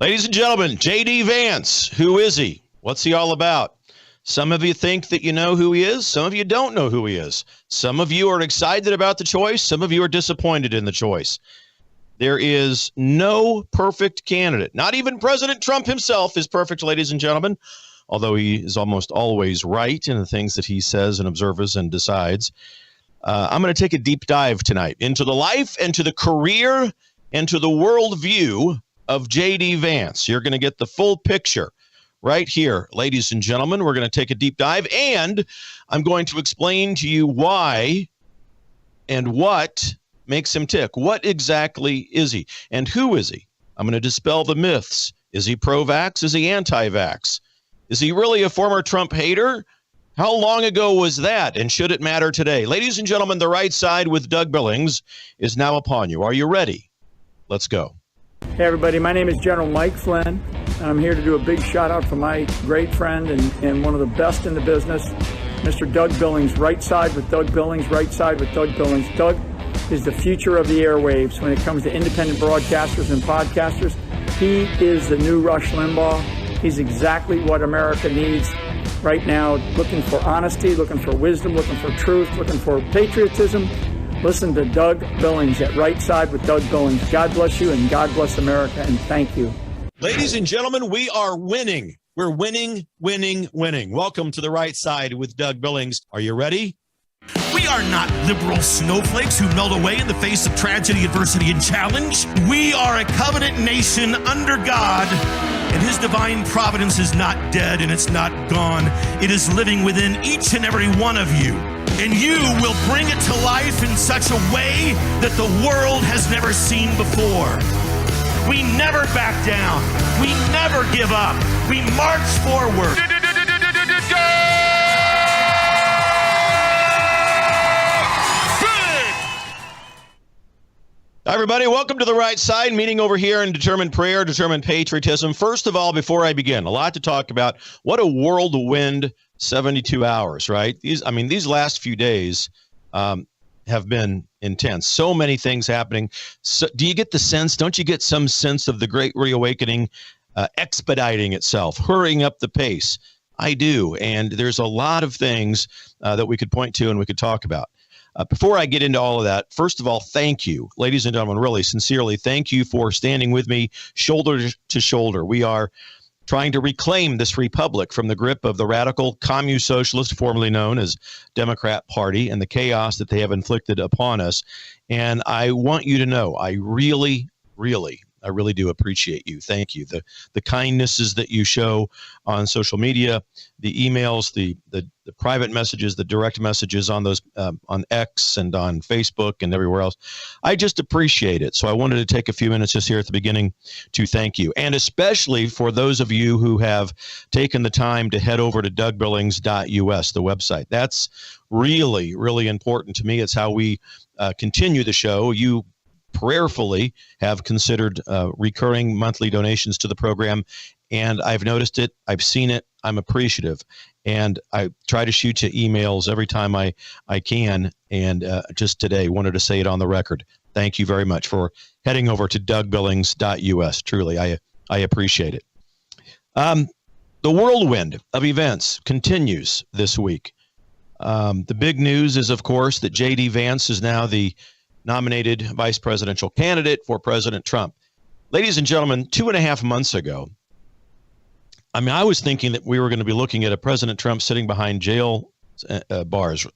Ladies and gentlemen, J.D. Vance. Who is he? What's he all about? Some of you think that you know who he is. Some of you don't know who he is. Some of you are excited about the choice. Some of you are disappointed in the choice. There is no perfect candidate. Not even President Trump himself is perfect, ladies and gentlemen, although he is almost always right in the things that he says and observes and decides. I'm going to take a deep dive tonight into the life and to the career and to the worldview of J.D. Vance. You're going to get the full picture right here, ladies and gentlemen. We're going to take a deep dive, and I'm going to explain to you why and what makes him tick. What exactly is he, and who is he? I'm going to dispel the myths. Is he pro-vax? Is he anti-vax? Is he really a former Trump hater? How long ago was that, and should it matter today? Ladies and gentlemen, The Right Side with Doug Billings is now upon you. Are you ready? Let's go. Hey everybody, my name is General Mike Flynn, and I'm here to do a big shout out for my great friend and one of the best in the business, Mr. Doug Billings. Right Side with Doug Billings, Right Side with Doug Billings. Doug is the future of the airwaves when it comes to independent broadcasters and podcasters. He is the new Rush Limbaugh. He's exactly what America needs right now, looking for honesty, looking for wisdom, looking for truth, looking for patriotism. Listen to Doug Billings at Right Side with Doug Billings. God bless you and God bless America, and thank you. Ladies and gentlemen, we are winning. We're winning, winning, winning. Welcome to The Right Side with Doug Billings. Are you ready? We are not liberal snowflakes who melt away in the face of tragedy, adversity, and challenge. We are a covenant nation under God, and His divine providence is not dead and it's not gone. It is living within each and every one of you. And you will bring it to life in such a way that the world has never seen before. We never back down. We never give up. We march forward. Hi, everybody. Welcome to The Right Side, meeting over here in determined prayer, determined patriotism. First of all, before I begin, a lot to talk about. What a whirlwind 72 hours, right? These last few days have been intense. So many things happening. So, do you get the sense, don't you get some sense of the Great Reawakening expediting itself, hurrying up the pace? I do. And there's a lot of things that we could point to and we could talk about. Before I get into all of that, first of all, thank you, ladies and gentlemen, really sincerely, thank you for standing with me shoulder to shoulder. We are trying to reclaim this republic from the grip of the radical communist socialist, formerly known as Democrat Party, and the chaos that they have inflicted upon us. And I want you to know, I really do appreciate you. Thank you. The kindnesses that you show on social media, the emails, the private messages, the direct messages on those on X and on Facebook and everywhere else. I just appreciate it. So I wanted to take a few minutes just here at the beginning to thank you. And especially for those of you who have taken the time to head over to dougbillings.us, the website. That's really, really important to me. It's how we continue the show. You prayerfully have considered recurring monthly donations to the program, and I've noticed it, I've seen it, I'm appreciative, and I try to shoot you emails every time I can, and just today wanted to say it on the record. Thank you very much for heading over to dougbillings.us. Truly, I appreciate it. The whirlwind of events continues this week. The big news is, of course, that J.D. Vance is now the nominated vice presidential candidate for President Trump. Ladies and gentlemen, 2.5 months ago, I was thinking that we were going to be looking at a President Trump sitting behind jail bars.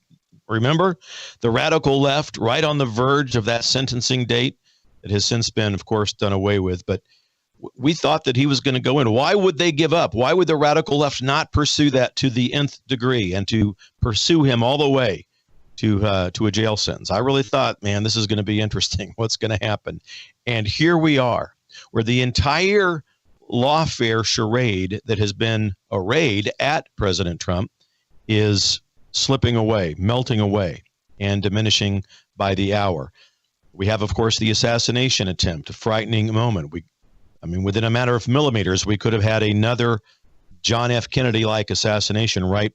Remember, the radical left, right on the verge of that sentencing date that has since been, of course, done away with. But we thought that he was going to go in. Why would they give up? Why would the radical left not pursue that to the nth degree and to pursue him all the way to a jail sentence? I really thought, man, this is going to be interesting. What's going to happen? And here we are, where the entire lawfare charade that has been arrayed at President Trump is slipping away, melting away, and diminishing by the hour. We have, of course, the assassination attempt, a frightening moment. Within a matter of millimeters, we could have had another John F. Kennedy-like assassination right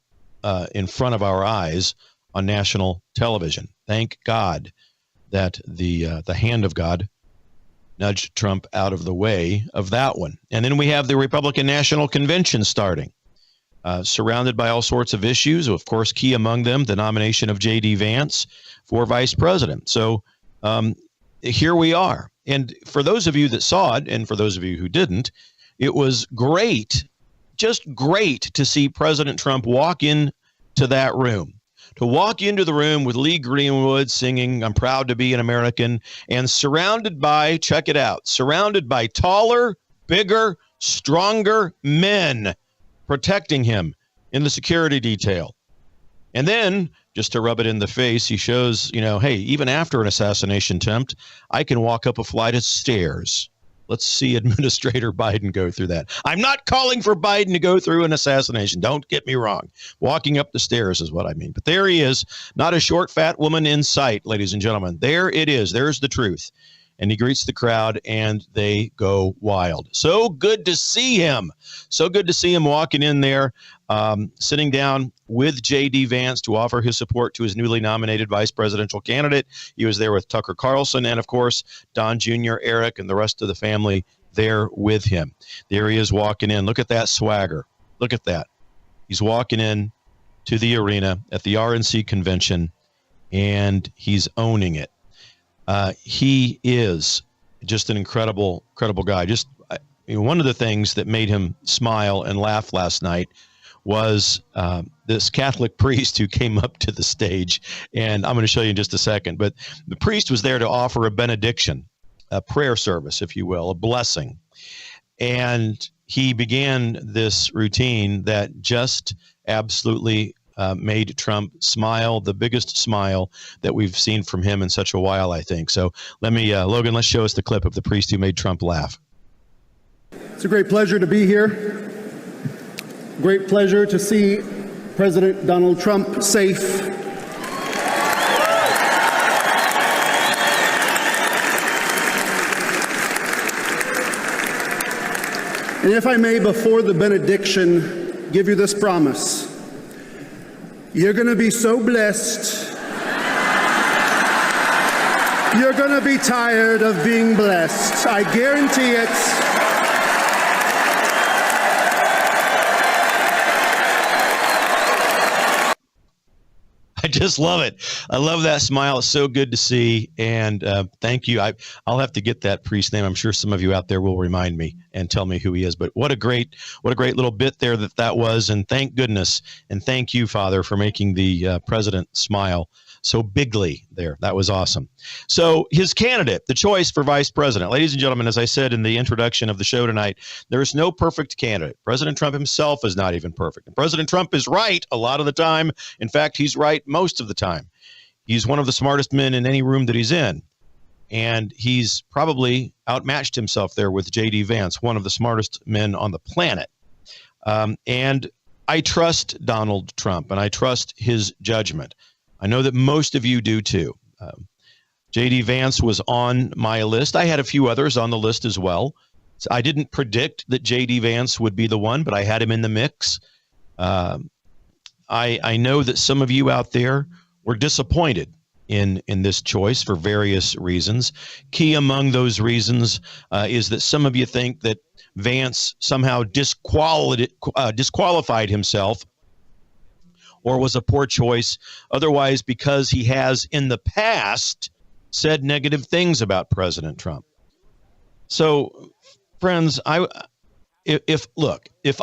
in front of our eyes on national television. Thank God that the hand of God nudged Trump out of the way of that one. And then we have the Republican National Convention starting, surrounded by all sorts of issues. Of course, key among them, the nomination of J.D. Vance for vice president. So here we are. And for those of you that saw it, and for those of you who didn't, it was great, just great to see President Trump walk into that room. To walk into the room with Lee Greenwood singing, "I'm proud to be an American," and surrounded by, check it out, surrounded by taller, bigger, stronger men protecting him in the security detail. And then, just to rub it in the face, he shows, hey, even after an assassination attempt, I can walk up a flight of stairs. Let's see Administrator Biden go through that. I'm not calling for Biden to go through an assassination. Don't get me wrong. Walking up the stairs is what I mean. But there he is, not a short, fat woman in sight, ladies and gentlemen. There it is. There's the truth. And he greets the crowd, and they go wild. So good to see him. So good to see him walking in there, sitting down with J.D. Vance to offer his support to his newly nominated vice presidential candidate. He was there with Tucker Carlson and, of course, Don Jr., Eric, and the rest of the family there with him. There he is walking in. Look at that swagger. Look at that. He's walking in to the arena at the RNC convention, and he's owning it. He is just an incredible guy. Just one of the things that made him smile and laugh last night was this Catholic priest who came up to the stage, and I'm going to show you in just a second. But the priest was there to offer a benediction, a prayer service, if you will, a blessing. And he began this routine that just absolutely made Trump smile, the biggest smile that we've seen from him in such a while, I think. So let me, Logan, let's show us the clip of the priest who made Trump laugh. It's a great pleasure to be here. Great pleasure to see President Donald Trump safe. And if I may, before the benediction, give you this promise. You're going to be so blessed. You're going to be tired of being blessed. I guarantee it. I just love it. I love that smile. It's so good to see. And thank you. I'll have to get that priest name. I'm sure some of you out there will remind me and tell me who he is. But what a great little bit there that was. And thank goodness. And thank you, Father, for making the president smile so bigly there. That was awesome. So his candidate, the choice for vice president, ladies and gentlemen, as I said in the introduction of the show tonight, there is no perfect candidate. President Trump himself is not even perfect. And President Trump is right a lot of the time. In fact, he's right most of the time. He's one of the smartest men in any room that he's in. And he's probably outmatched himself there with J.D. Vance, one of the smartest men on the planet. And I trust Donald Trump, and I trust his judgment. I know that most of you do too. J.D. Vance was on my list. I had a few others on the list as well. So I didn't predict that J.D. Vance would be the one, but I had him in the mix. I know that some of you out there were disappointed in this choice for various reasons. Key among those reasons is that some of you think that Vance somehow disqualified himself or was a poor choice otherwise because he has in the past said negative things about President Trump. So, friends, if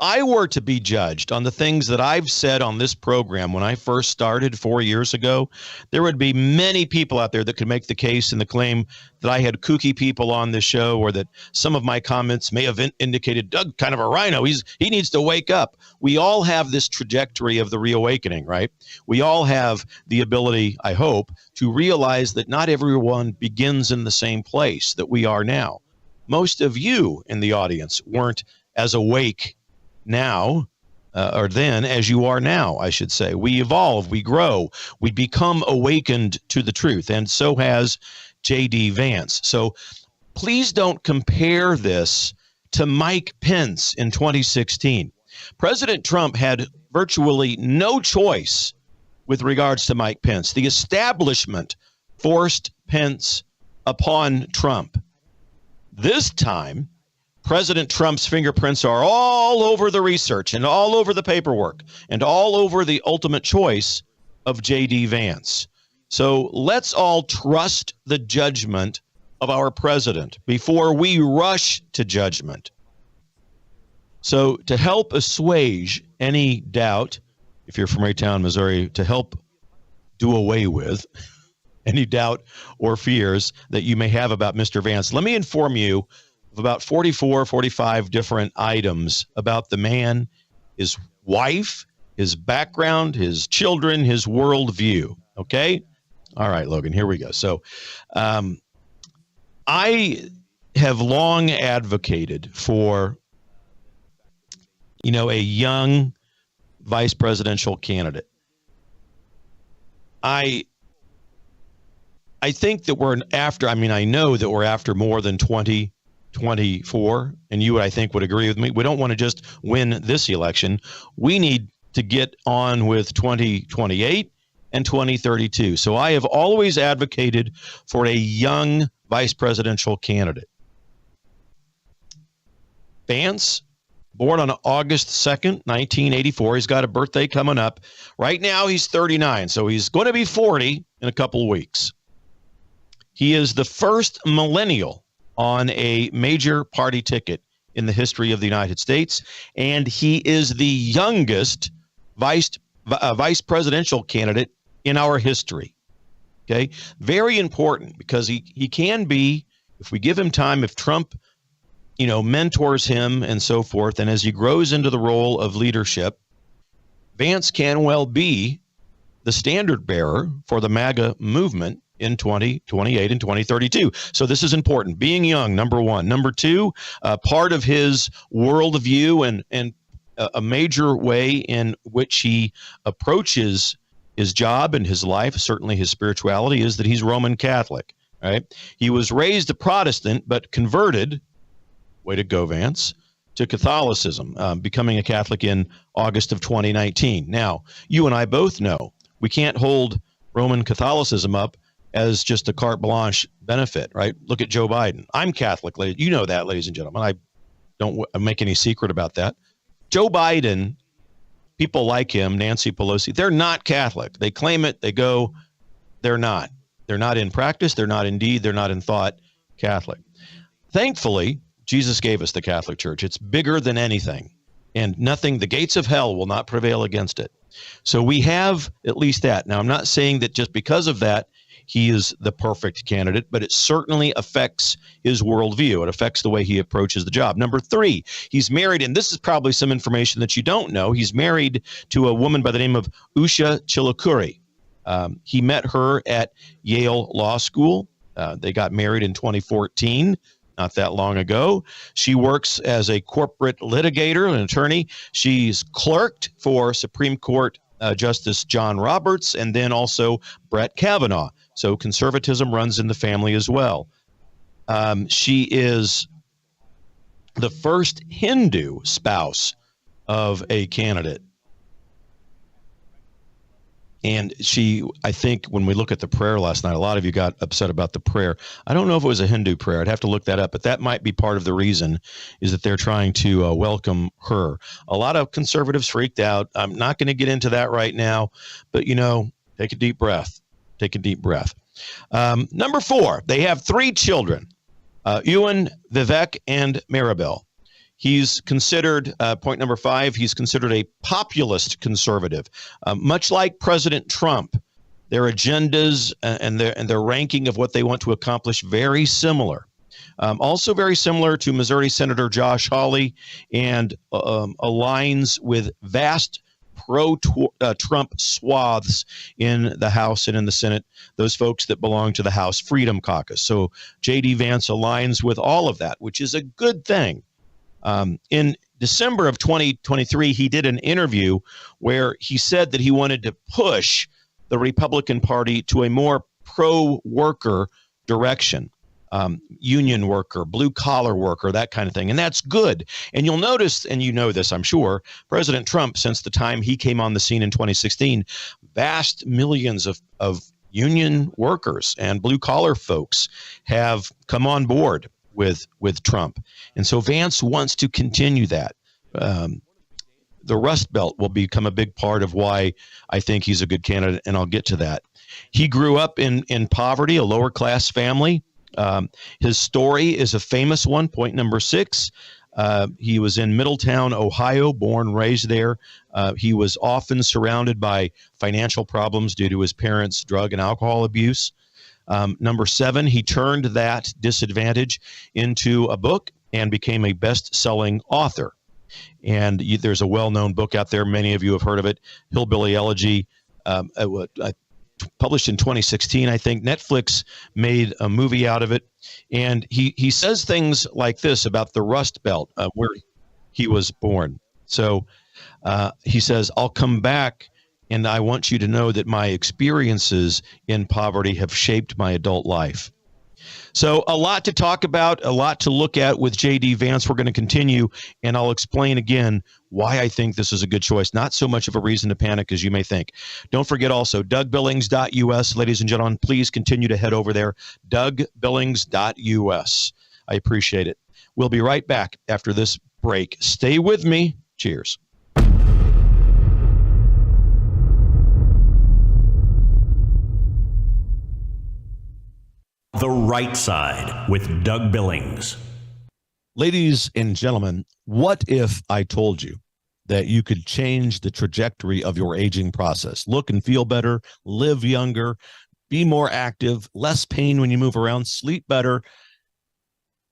I were to be judged on the things that I've said on this program when I first started 4 years ago, there would be many people out there that could make the case and the claim that I had kooky people on this show, or that some of my comments may have indicated Doug kind of a rhino. He needs to wake up. We all have this trajectory of the reawakening, right? We all have the ability, I hope, to realize that not everyone begins in the same place that we are now. Most of you in the audience weren't as awake now or then as you are now, I should say. We evolve, we grow, we become awakened to the truth, and so has J.D. Vance. So please don't compare this to Mike Pence in 2016. President Trump had virtually no choice with regards to Mike Pence. The establishment forced Pence upon Trump. This time, President Trump's fingerprints are all over the research and all over the paperwork and all over the ultimate choice of J.D. Vance. So let's all trust the judgment of our president before we rush to judgment. So to help assuage any doubt, if you're from Raytown, Missouri, to help do away with any doubt or fears that you may have about Mr. Vance, let me inform you of about 44, 45 different items about the man, his wife, his background, his children, his worldview. Okay? All right, Logan, here we go. So I have long advocated for, a young vice presidential candidate. I think that I know that we're after more than 2024, and you, I think, would agree with me. We don't want to just win this election. We need to get on with 2028 and 2032. So I have always advocated for a young vice presidential candidate. Vance, born on August 2nd, 1984. He's got a birthday coming up. Right now, he's 39, so he's going to be 40 in a couple of weeks. He is the first millennial on a major party ticket in the history of the United States, and he is the youngest vice presidential candidate in our history. Okay, very important, because he can be, if we give him time, if Trump mentors him and so forth, and as he grows into the role of leadership, Vance can well be the standard bearer for the MAGA movement in 2028 and 2032. So this is important. Being young, number one. Number two, part of his worldview and a major way in which he approaches his job and his life, certainly his spirituality, is that he's Roman Catholic. Right? He was raised a Protestant, but converted, way to go, Vance, to Catholicism, becoming a Catholic in August of 2019. Now, you and I both know we can't hold Roman Catholicism up as just a carte blanche benefit, right? Look at Joe Biden. I'm Catholic, you know that, ladies and gentlemen. I don't make any secret about that. Joe Biden, people like him, Nancy Pelosi, they're not Catholic. They claim it, they go, they're not. They're not in practice, they're not in deed, they're not in thought Catholic. Thankfully, Jesus gave us the Catholic Church. It's bigger than anything, and the gates of hell will not prevail against it. So we have at least that. Now, I'm not saying that just because of that, he is the perfect candidate, but it certainly affects his worldview. It affects the way he approaches the job. Number three, he's married, and this is probably some information that you don't know. He's married to a woman by the name of Usha Chilukuri. He met her at Yale Law School. They got married in 2014. Not that long ago. She works as a corporate litigator, an attorney. She's clerked for Supreme Court Justice John Roberts and then also Brett Kavanaugh. So conservatism runs in the family as well. She is the first Hindu spouse of a candidate. And I think when we look at the prayer last night, a lot of you got upset about the prayer. I don't know if it was a Hindu prayer. I'd have to look that up, but that might be part of the reason, is that they're trying to welcome her. A lot of conservatives freaked out. I'm not going to get into that right now, but, take a deep breath. Take a deep breath. Number four, they have three children, Ewan, Vivek, and Maribel. He's considered, point number five, he's considered a populist conservative. Much like President Trump, their agendas and their ranking of what they want to accomplish, very similar. Also very similar to Missouri Senator Josh Hawley, and aligns with vast pro-Trump swaths in the House and in the Senate, those folks that belong to the House Freedom Caucus. So J.D. Vance aligns with all of that, which is a good thing. In December of 2023, he did an interview where he said that he wanted to push the Republican Party to a more pro-worker direction, union worker, blue-collar worker, that kind of thing. And that's good. And you'll notice, and you know this, I'm sure, President Trump, since the time he came on the scene in 2016, vast millions of union workers and blue-collar folks have come on board with Trump. And so Vance wants to continue that. The Rust Belt will become a big part of why I think he's a good candidate, and I'll get to that. He grew up in poverty, a lower class family. His story is a famous one. Point number 6. He was in Middletown, Ohio, born, raised there. He was often surrounded by financial problems due to his parents' drug and alcohol abuse. Number 7, he turned that disadvantage into a book and became a best-selling author. And there's a well-known book out there. Many of you have heard of it, Hillbilly Elegy, published in 2016, I think. Netflix made a movie out of it. And he says things like this about the Rust Belt, where he was born. So he says, I'll come back, and I want you to know that my experiences in poverty have shaped my adult life. So a lot to talk about, a lot to look at with J.D. Vance. We're going to continue, and I'll explain again why I think this is a good choice. Not so much of a reason to panic as you may think. Don't forget also DougBillings.us. Ladies and gentlemen, please continue to head over there, DougBillings.us. I appreciate it. We'll be right back after this break. Stay with me. Cheers. The Right Side with Doug Billings. Ladies and gentlemen, what if I told you that you could change the trajectory of your aging process? Look and feel better, live younger, be more active, less pain when you move around, sleep better,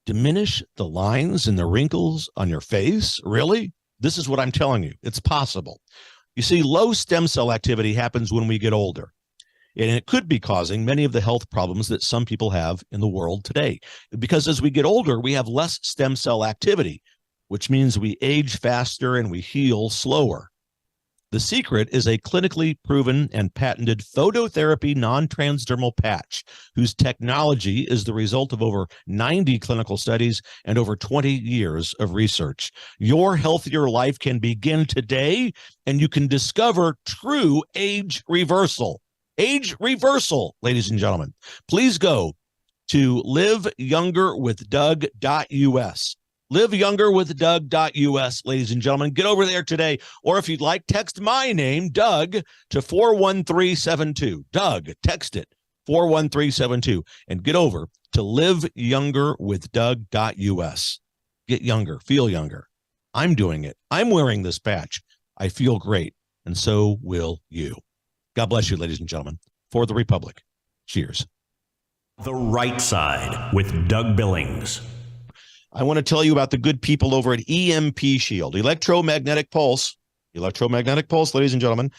diminish the lines and the wrinkles on your face? Really? This is what I'm telling you. It's possible. You see, low stem cell activity happens when we get older. And it could be causing many of the health problems that some people have in the world today. Because as we get older, we have less stem cell activity, which means we age faster and we heal slower. The secret is a clinically proven and patented phototherapy non-transdermal patch, whose technology is the result of over 90 clinical studies and over 20 years of research. Your healthier life can begin today, and you can discover true age reversal. Age reversal, ladies and gentlemen. Please go to liveyoungerwithdoug.us. Liveyoungerwithdoug.us, ladies and gentlemen. Get over there today. Or if you'd like, text my name, Doug, to 41372. Doug, text it, 41372. And get over to liveyoungerwithdoug.us. Get younger, feel younger. I'm doing it. I'm wearing this patch. I feel great. And so will you. God bless you, ladies and gentlemen. For the Republic. Cheers. The Right Side with Doug Billings. I want to tell you about the good people over at EMP Shield. Electromagnetic pulse, ladies and gentlemen.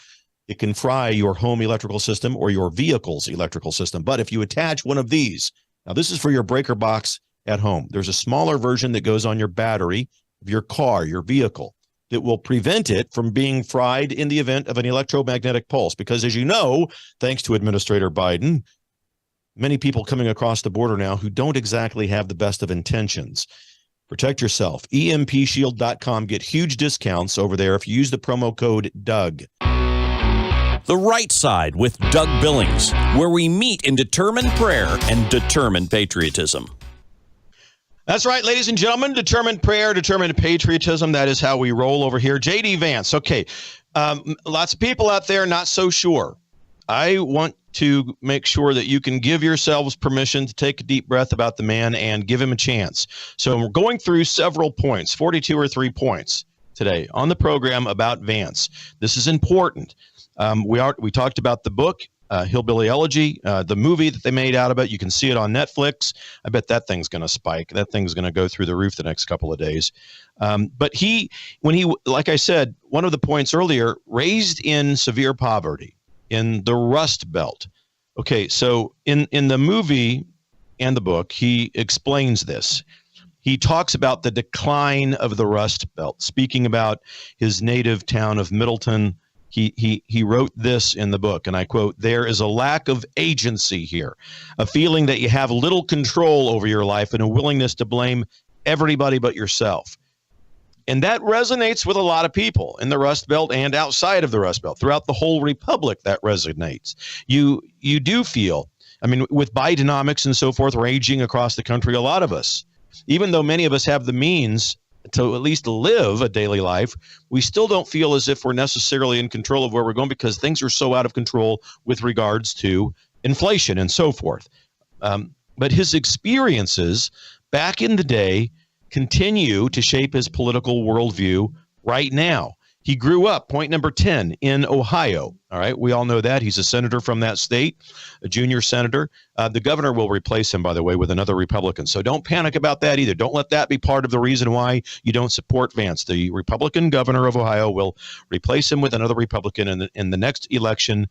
It can fry your home electrical system or your vehicle's electrical system. But if you attach one of these, now this is for your breaker box at home. There's a smaller version that goes on your battery of your car, your vehicle, that will prevent it from being fried in the event of an electromagnetic pulse. Because as you know, thanks to Administrator Biden, many people coming across the border now who don't exactly have the best of intentions. Protect yourself. EMPshield.com. Get huge discounts over there if you use the promo code Doug. The Right Side with Doug Billings, where we meet in determined prayer and determined patriotism. That's right, ladies and gentlemen. Determined prayer, determined patriotism. That is how we roll over here. J.D. Vance. Okay. Lots of people out there not so sure. I want to make sure that you can give yourselves permission to take a deep breath about the man and give him a chance. So we're going through several points, 42 or 3 points today on the program about Vance. This is important. We talked about the book, Hillbilly Elegy, the movie that they made out of it. You can see it on Netflix. I bet that thing's going to spike. That thing's going to go through the roof the next couple of days. But when he, like I said, one of the points earlier, raised in severe poverty in the Rust Belt. Okay, so in the movie and the book, he explains this. He talks about the decline of the Rust Belt, speaking about his native town of Middleton. He wrote this in the book, and I quote, "There is a lack of agency here, a feeling that you have little control over your life and a willingness to blame everybody but yourself." And that resonates with a lot of people in the Rust Belt and outside of the Rust Belt. Throughout the whole republic, that resonates. You do feel, I mean, with Bidenomics and so forth raging across the country, a lot of us even though many of us have the means to at least live a daily life, we still don't feel as if we're necessarily in control of where we're going because things are so out of control with regards to inflation and so forth. But his experiences back in the day continue to shape his political worldview right now. He grew up, point number 10, in Ohio. All right, we all know that. He's a senator from that state, a junior senator. The governor will replace him, by the way, with another Republican. So don't panic about that either. Don't let that be part of the reason why you don't support Vance. The Republican governor of Ohio will replace him with another Republican. And in the next election,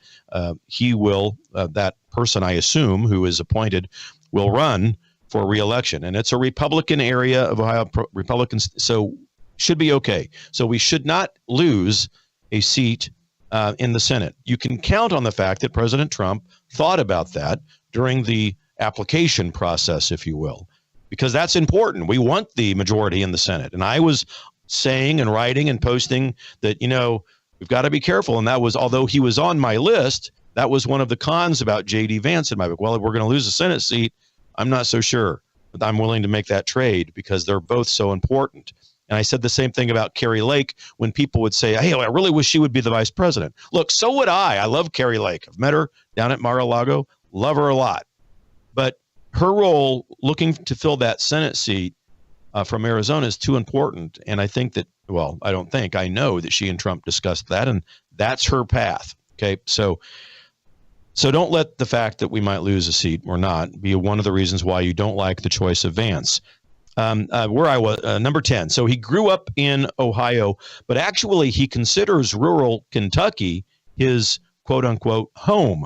he will, that person, I assume, who is appointed, will run for re-election. And it's a Republican area of Ohio, Republicans. So should be okay. So we should not lose a seat in the Senate. You can count on the fact that President Trump thought about that during the application process, if you will, because that's important. We want the majority in the Senate. And I was saying and writing and posting that, we've got to be careful. And that was, although he was on my list, that was one of the cons about J.D. Vance in my book. Well, if we're going to lose a Senate seat, I'm not so sure, but I'm willing to make that trade because they're both so important. And I said the same thing about Carrie Lake when people would say, hey, I really wish she would be the vice president. Look, so would I. I love Carrie Lake. I've met her down at Mar-a-Lago. Love her a lot. But her role looking to fill that Senate seat from Arizona is too important. And I think that, I know that she and Trump discussed that, and that's her path. Okay, so don't let the fact that we might lose a seat or not be one of the reasons why you don't like the choice of Vance. Where I was, number 10. So he grew up in Ohio, but actually he considers rural Kentucky his quote unquote home.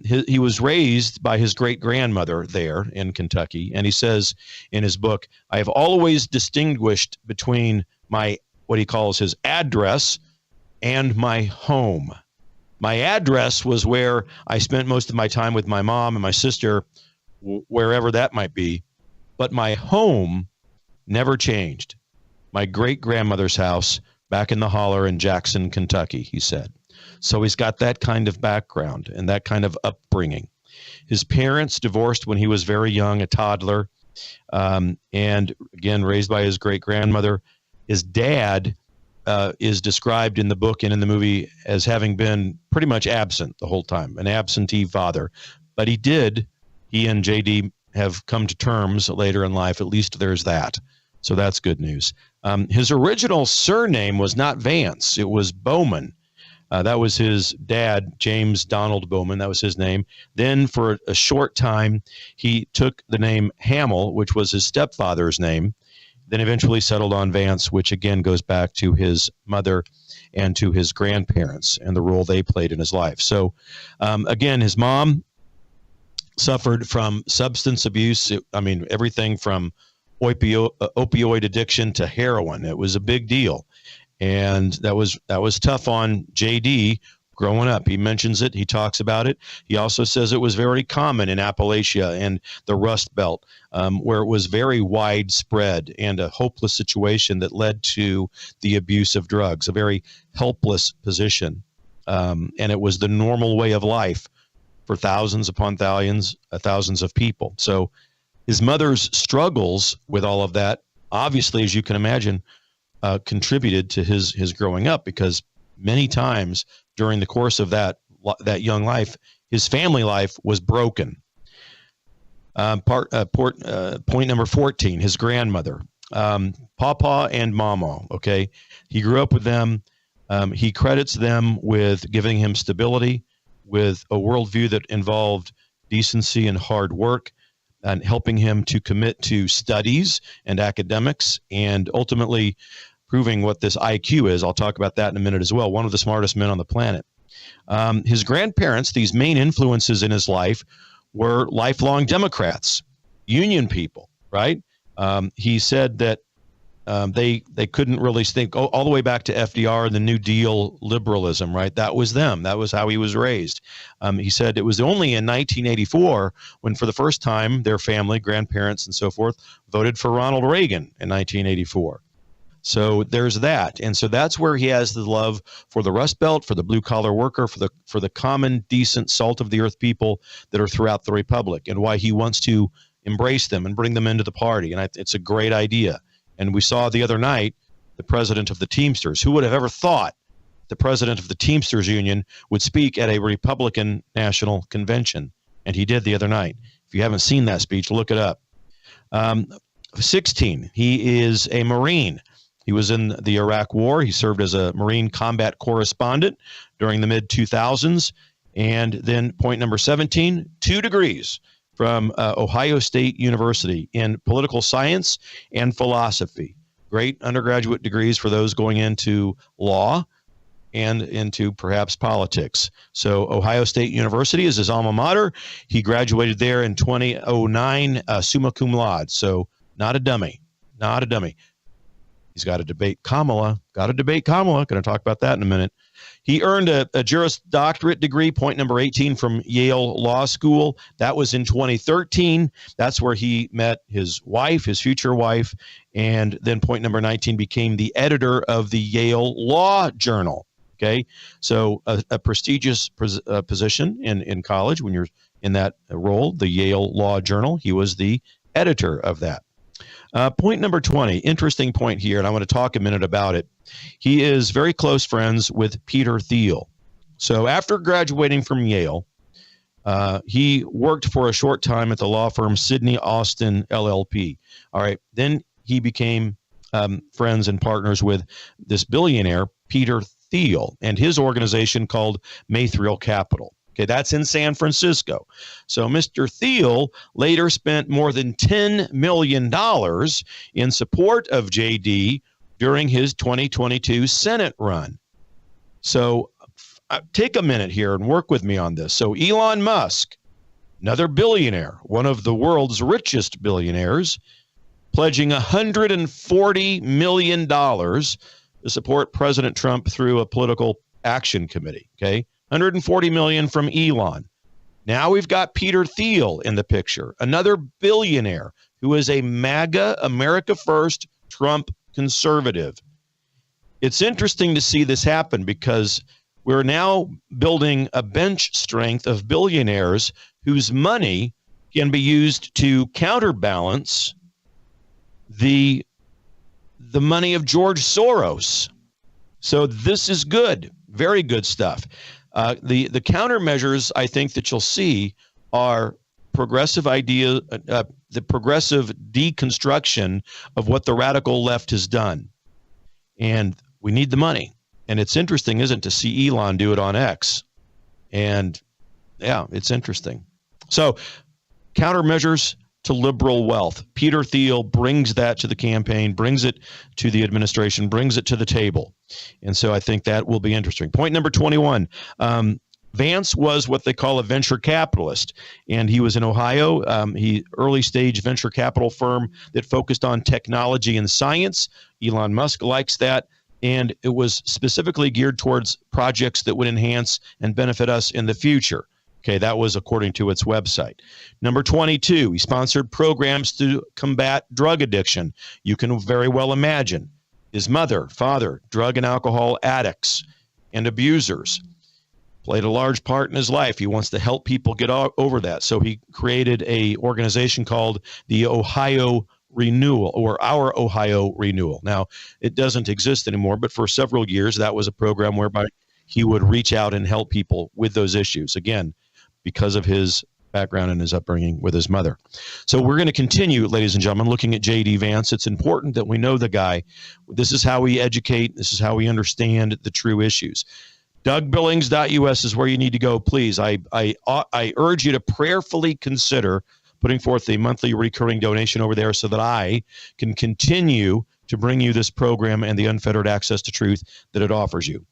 He was raised by his great grandmother there in Kentucky. And he says in his book, I have always distinguished between what he calls his address and my home. My address was where I spent most of my time with my mom and my sister, wherever that might be. But my home never changed. My great-grandmother's house back in the holler in Jackson, Kentucky, he said. So he's got that kind of background and that kind of upbringing. His parents divorced when he was very young, a toddler, and again, raised by his great-grandmother. His dad is described in the book and in the movie as having been pretty much absent the whole time, an absentee father. But he and J.D. have come to terms later in life. At least there's that. So that's good news. His original surname was not Vance. It was Bowman. That was his dad, James Donald Bowman. That was his name. Then for a short time, he took the name Hamill, which was his stepfather's name, then eventually settled on Vance, which again goes back to his mother and to his grandparents and the role they played in his life. So again, his mom suffered from substance abuse. Everything from opioid addiction to heroin. It was a big deal. And that was tough on J.D. growing up. He mentions it. He talks about it. He also says it was very common in Appalachia and the Rust Belt, where it was very widespread and a hopeless situation that led to the abuse of drugs, a very helpless position. And it was the normal way of life for thousands upon thousands of people. So his mother's struggles with all of that, obviously, as you can imagine, contributed to his growing up, because many times during the course of that young life, his family life was broken. Point number 14, his grandmother, Papa and Mama. Okay, he grew up with them. He credits them with giving him stability, with a worldview that involved decency and hard work, and helping him to commit to studies and academics, and ultimately proving what this IQ is. I'll talk about that in a minute as well. One of the smartest men on the planet. His grandparents, these main influences in his life, were lifelong Democrats, Union people, right? He said that they couldn't really think all the way back to FDR and the New Deal liberalism, right? That was them. That was how he was raised. He said it was only in 1984 when, for the first time, their family, grandparents and so forth, voted for Ronald Reagan in 1984. So there's that. And so that's where he has the love for the Rust Belt, for the blue collar worker, for the common, decent, salt of the earth people that are throughout the Republic, and why he wants to embrace them and bring them into the party. And it's a great idea. And we saw the other night the president of the Teamsters. Who would have ever thought the president of the Teamsters Union would speak at a Republican National Convention? And he did the other night. If you haven't seen that speech, look it up. 16, he is a Marine. He was in the Iraq War. He served as a Marine combat correspondent during the mid-2000s. And then point number 17, 2 degrees from Ohio State University in political science and philosophy. Great undergraduate degrees for those going into law and into perhaps politics. So Ohio State University is his alma mater. He graduated there in 2009, summa cum laude. So not a dummy, not a dummy. He's got to debate Kamala. Going to talk about that in a minute. He earned a Juris Doctorate degree, point number 18, from Yale Law School. That was in 2013. That's where he met his wife, his future wife. And then point number 19, became the editor of the Yale Law Journal. Okay, so a prestigious position in college when you're in that role, the Yale Law Journal. He was the editor of that. Point number 20, interesting point here, and I want to talk a minute about it. He is very close friends with Peter Thiel. So after graduating from Yale, he worked for a short time at the law firm Sidney Austin LLP. All right, then he became friends and partners with this billionaire, Peter Thiel, and his organization called Maythriel Capital. Okay, that's in San Francisco. So Mr. Thiel later spent more than $10 million in support of J.D. during his 2022 Senate run. So take a minute here and work with me on this. So Elon Musk, another billionaire, one of the world's richest billionaires, pledging $140 million to support President Trump through a political action committee, okay? $140 million from Elon. Now we've got Peter Thiel in the picture, another billionaire who is a MAGA, America First, Trump conservative. It's interesting to see this happen because we're now building a bench strength of billionaires whose money can be used to counterbalance the money of George Soros. So this is good, very good stuff. The countermeasures I think that you'll see are progressive the progressive deconstruction of what the radical left has done. And we need the money. And it's interesting, isn't it, to see Elon do it on X. And yeah, it's interesting. So countermeasures to liberal wealth. Peter Thiel brings that to the campaign, brings it to the administration, brings it to the table. And so I think that will be interesting. Point number 21. Vance was what they call a venture capitalist, and he was in Ohio. He early stage venture capital firm that focused on technology and science. Elon Musk likes that. And it was specifically geared towards projects that would enhance and benefit us in the future. Okay, that was according to its website. Number 22, he sponsored programs to combat drug addiction. You can very well imagine his mother, father, drug and alcohol addicts and abusers. Played a large part in his life. He wants to help people get over that. So he created an organization called the Ohio Renewal, or Our Ohio Renewal. Now, it doesn't exist anymore, but for several years, that was a program whereby he would reach out and help people with those issues. Again, because of his background and his upbringing with his mother. So we're going to continue, ladies and gentlemen, looking at J.D. Vance. It's important that we know the guy. This is how we educate. This is how we understand the true issues. DougBillings.us is where you need to go, please. I urge you to prayerfully consider putting forth a monthly recurring donation over there so that I can continue to bring you this program and the unfettered access to truth that it offers you.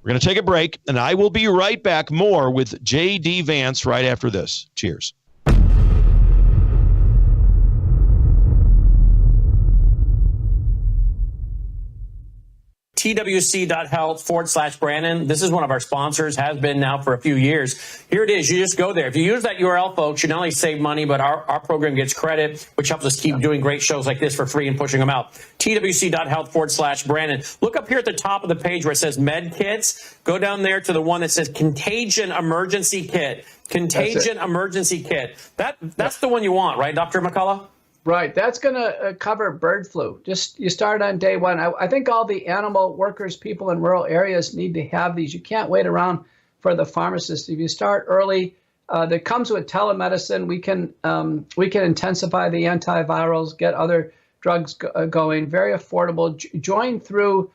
We're going to take a break, and I will be right back more with J.D. Vance right after this. Cheers. twc.health/Brandon. This is one of our sponsors, has been now for a few years. Here it is. You just go there. If you use that URL, folks, you not only save money, but our program gets credit, which helps us keep doing great shows like this for free and pushing them out. twc.health/Brandon. Look up here at the top of the page where it says Med Kits. Go down there to the one that says Contagion Emergency Kit. Contagion Emergency Kit. That's the one you want, right, Dr. McCullough? Right. That's going to cover bird flu. Just you start on day one. I think all the animal workers, people in rural areas need to have these. You can't wait around for the pharmacist. If you start early, that comes with telemedicine. We can intensify the antivirals, get other drugs going. Very affordable. Join through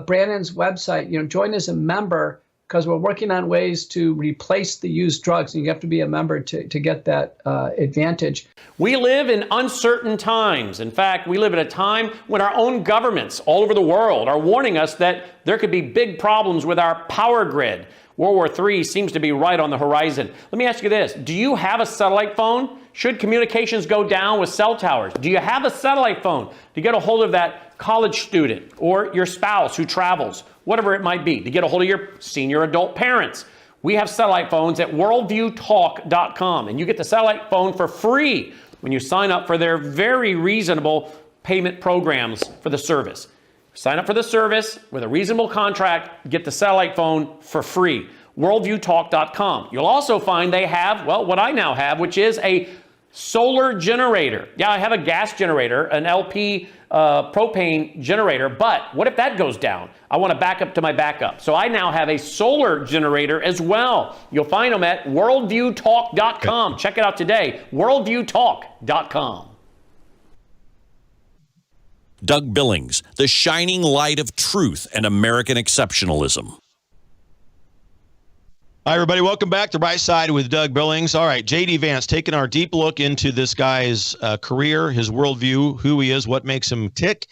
Brandon's website. Join as a member, because we're working on ways to replace the used drugs, and you have to be a member to get that advantage. We live in uncertain times. In fact, we live at a time when our own governments all over the world are warning us that there could be big problems with our power grid. World War III seems to be right on the horizon. Let me ask you this. Do you have a satellite phone? Should communications go down with cell towers? Do you have a satellite phone to get a hold of that college student or your spouse who travels, whatever it might be, to get a hold of your senior adult parents? We have satellite phones at worldviewtalk.com, and you get the satellite phone for free when you sign up for their very reasonable payment programs for the service. Sign up for the service with a reasonable contract, get the satellite phone for free. Worldviewtalk.com. You'll also find they have, well, what I now have, which is a solar generator. Yeah, I have a gas generator, an LP propane generator, but what if that goes down? I want to back up to my backup. So I now have a solar generator as well. You'll find them at worldviewtalk.com. Check it out today, worldviewtalk.com. Doug Billings, the shining light of truth and American exceptionalism. Hi, everybody. Welcome back to Right Side with Doug Billings. All right, J.D. Vance, taking our deep look into this guy's career, his worldview, who he is, what makes him tick.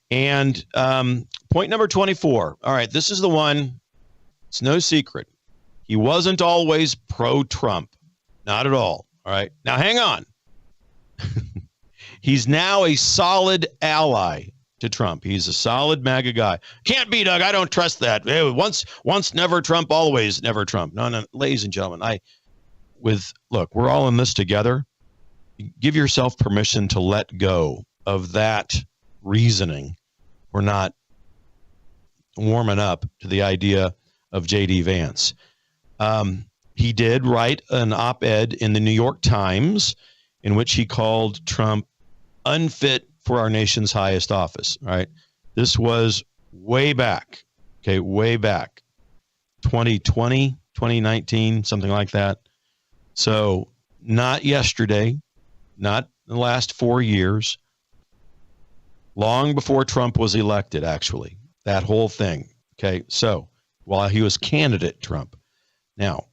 And point number 24. All right, this is the one. It's no secret. He wasn't always pro-Trump. Not at all. All right. Now, hang on. He's now a solid ally to Trump. He's a solid MAGA guy. Can't be, Doug. I don't trust that. Once never Trump, always never Trump. No, ladies and gentlemen, look, we're all in this together. Give yourself permission to let go of that reasoning. We're not warming up to the idea of J.D. Vance. He did write an op-ed in the New York Times in which he called Trump unfit for our nation's highest office. All right. This was way back. Okay. Way back. 2020, 2019, something like that. So not yesterday, not the last 4 years, long before Trump was elected, actually, that whole thing. Okay. So while he was candidate Trump. Now,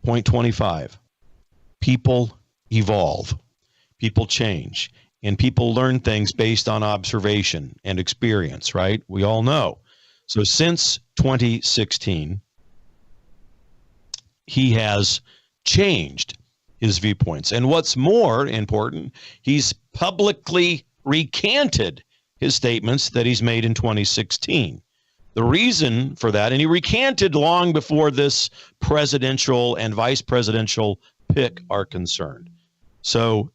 point 25, people evolve, people change. And people learn things based on observation and experience, right? We all know. So since 2016, he has changed his viewpoints. And what's more important, he's publicly recanted his statements that he's made in 2016. The reason for that, and he recanted long before this presidential and vice presidential pick are concerned. So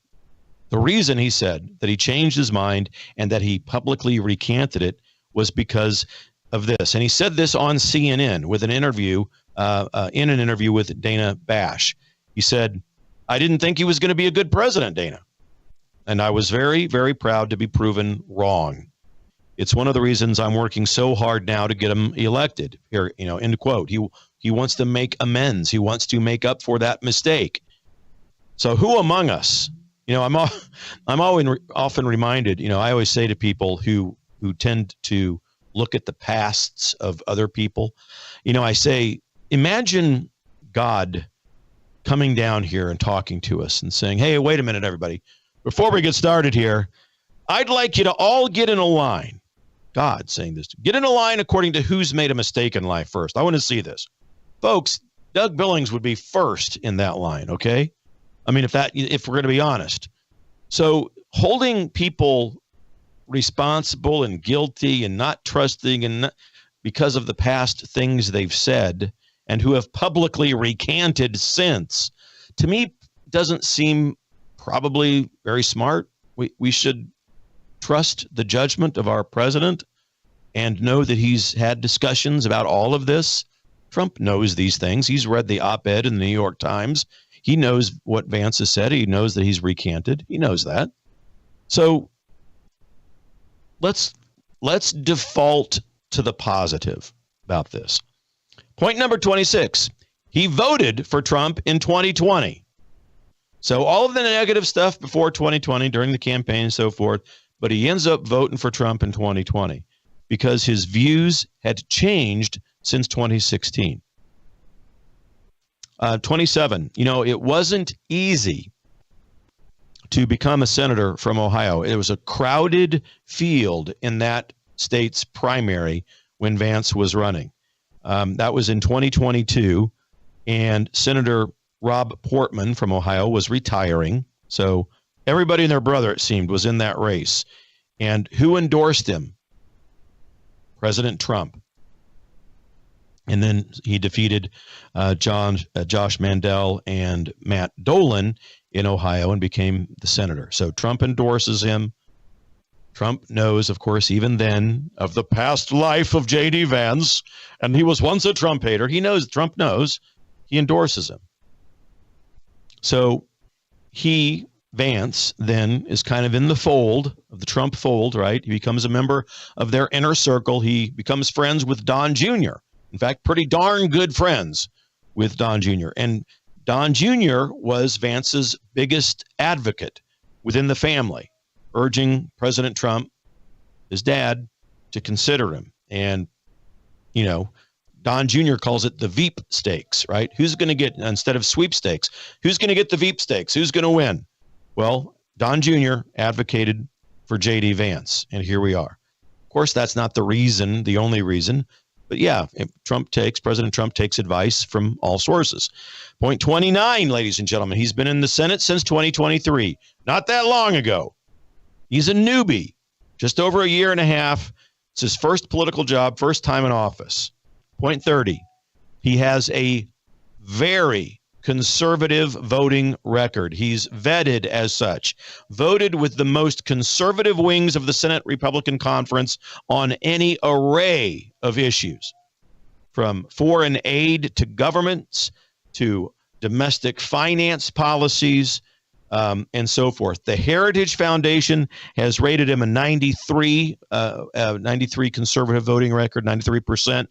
the reason he said that he changed his mind and that he publicly recanted it was because of this. And he said this on CNN with an interview, in an interview with Dana Bash. He said, I didn't think he was going to be a good president, Dana. And I was very, very proud to be proven wrong. It's one of the reasons I'm working so hard now to get him elected. Here, end quote. He wants to make amends. He wants to make up for that mistake. So who among us? I'm often reminded, I always say to people who tend to look at the pasts of other people, I say, imagine God coming down here and talking to us and saying, hey, wait a minute, everybody. Before we get started here, I'd like you to all get in a line. God saying this. Get in a line according to who's made a mistake in life first. I want to see this. Folks, Doug Billings would be first in that line, okay? I mean, if we're going to be honest. So holding people responsible and guilty and not trusting, and because of the past things they've said and who have publicly recanted since, to me, doesn't seem probably very smart. We should trust the judgment of our president and know that he's had discussions about all of this. Trump knows these things. He's read the op-ed in the New York Times. He knows what Vance has said. He knows that he's recanted. He knows that. So let's default to the positive about this. Point number 26. He voted for Trump in 2020. So all of the negative stuff before 2020, during the campaign and so forth, but he ends up voting for Trump in 2020 because his views had changed since 2016. 27, it wasn't easy to become a senator from Ohio. It was a crowded field in that state's primary when Vance was running. That was in 2022, and Senator Rob Portman from Ohio was retiring. So everybody and their brother, it seemed, was in that race. And who endorsed him? President Trump. And then he defeated Josh Mandel and Matt Dolan in Ohio and became the senator. So Trump endorses him. Trump knows, of course, even then, of the past life of J.D. Vance, and he was once a Trump hater. Trump knows. He endorses him. So Vance, then is kind of in the fold of the Trump fold, right? He becomes a member of their inner circle. He becomes friends with Don Jr. In fact, pretty darn good friends with Don Jr. And Don Jr. was Vance's biggest advocate within the family, urging President Trump, his dad, to consider him. And, Don Jr. calls it the Veep stakes, right? Who's going to get, instead of sweepstakes, who's going to get the Veep stakes? Who's going to win? Well, Don Jr. advocated for J.D. Vance, and here we are. Of course, that's not the only reason. But yeah, President Trump takes advice from all sources. Point 29, ladies and gentlemen, he's been in the Senate since 2023. Not that long ago. He's a newbie, just over a year and a half. It's his first political job, first time in office. Point 30, he has a very conservative voting record. He's vetted as such, voted with the most conservative wings of the Senate Republican Conference on any array of issues, from foreign aid to governments to domestic finance policies, and so forth. The Heritage Foundation has rated him a 93 conservative voting record, 93%.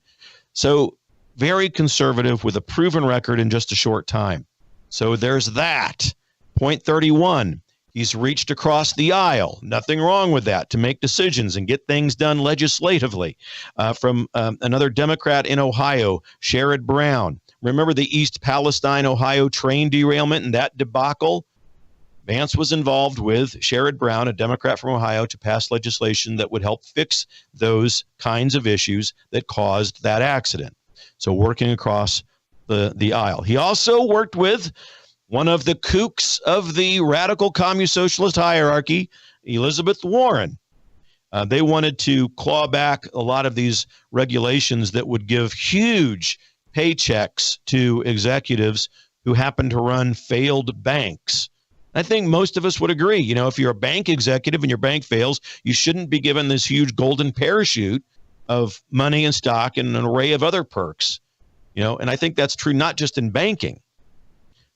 So very conservative with a proven record in just a short time. So there's that. Point 31, he's reached across the aisle. Nothing wrong with that, to make decisions and get things done legislatively. From another Democrat in Ohio, Sherrod Brown. Remember the East Palestine, Ohio train derailment and that debacle? Vance was involved with Sherrod Brown, a Democrat from Ohio, to pass legislation that would help fix those kinds of issues that caused that accident. So working across the aisle. He also worked with one of the kooks of the radical communist socialist hierarchy, Elizabeth Warren. They wanted to claw back a lot of these regulations that would give huge paychecks to executives who happen to run failed banks. I think most of us would agree, if you're a bank executive and your bank fails, you shouldn't be given this huge golden parachute of money and stock and an array of other perks, and I think that's true not just in banking.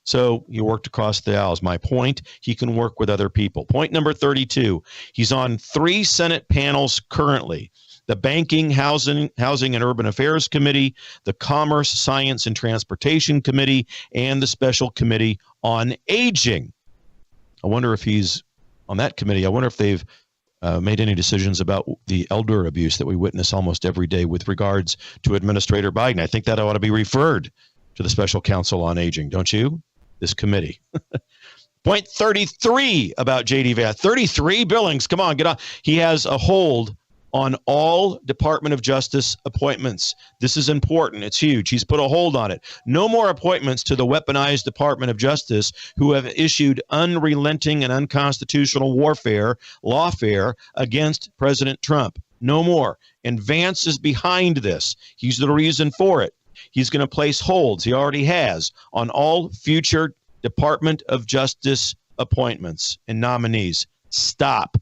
So he worked across the aisle is my point. He can work with other people. Point number 32, he's on 3 Senate panels currently: the Banking, Housing and Urban Affairs Committee, the Commerce, Science and Transportation Committee, and the Special Committee on Aging. I wonder if he's on that committee. I wonder if they've made any decisions about the elder abuse that we witness almost every day with regards to Administrator Biden. I think that ought to be referred to the Special Counsel on Aging, don't you? This committee. Point 33 about J.D. Vance. 33, Billings, come on, get on. He has a hold on all Department of Justice appointments. This is important. It's huge. He's put a hold on it. No more appointments to the weaponized Department of Justice, who have issued unrelenting and unconstitutional lawfare against President Trump. No more. And Vance is behind this. He's the reason for it. He's going to place holds. He already has on all future Department of Justice appointments and nominees. Stop.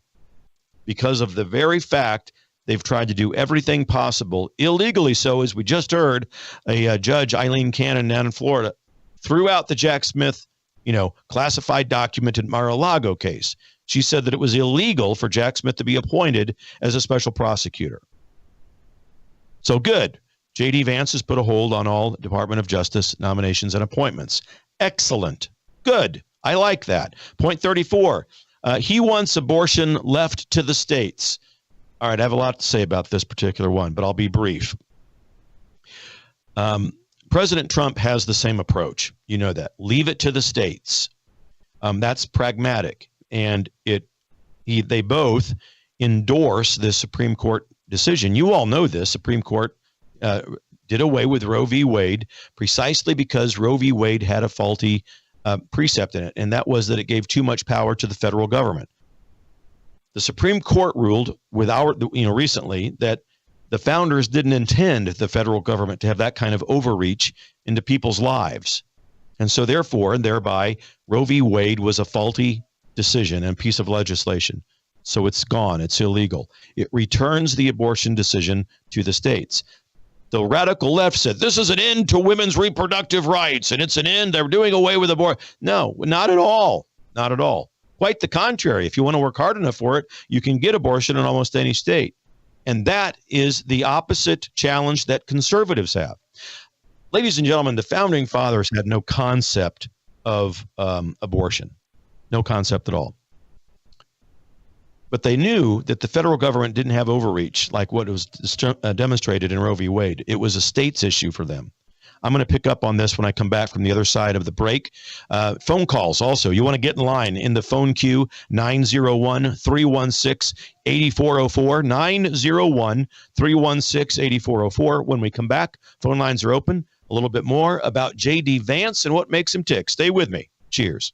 Because of the very fact they've tried to do everything possible, illegally so, as we just heard, a judge, Eileen Cannon, down in Florida, threw out the Jack Smith, classified document in Mar-a-Lago case. She said that it was illegal for Jack Smith to be appointed as a special prosecutor. So good. J.D. Vance has put a hold on all Department of Justice nominations and appointments. Excellent. Good. I like that. Point 34. He wants abortion left to the states. All right, I have a lot to say about this particular one, but I'll be brief. President Trump has the same approach. You know that. Leave it to the states. That's pragmatic. And they both endorse this Supreme Court decision. You all know this. Supreme Court did away with Roe v. Wade precisely because Roe v. Wade had a faulty precept in it, and that was that it gave too much power to the federal government. The Supreme Court ruled recently that the founders didn't intend the federal government to have that kind of overreach into people's lives. And so therefore, and thereby, Roe v. Wade was a faulty decision and piece of legislation. So it's gone. It's illegal. It returns the abortion decision to the states. The radical left said, this is an end to women's reproductive rights, and it's an end. They're doing away with abortion. No, not at all. Not at all. Quite the contrary. If you want to work hard enough for it, you can get abortion in almost any state. And that is the opposite challenge that conservatives have. Ladies and gentlemen, the founding fathers had no concept of abortion. No concept at all. But they knew that the federal government didn't have overreach like what was demonstrated in Roe v. Wade. It was a state's issue for them. I'm going to pick up on this when I come back from the other side of the break. Phone calls also. You want to get in line in the phone queue, 901-316-8404, 901-316-8404. When we come back, phone lines are open. A little bit more about J.D. Vance and what makes him tick. Stay with me. Cheers.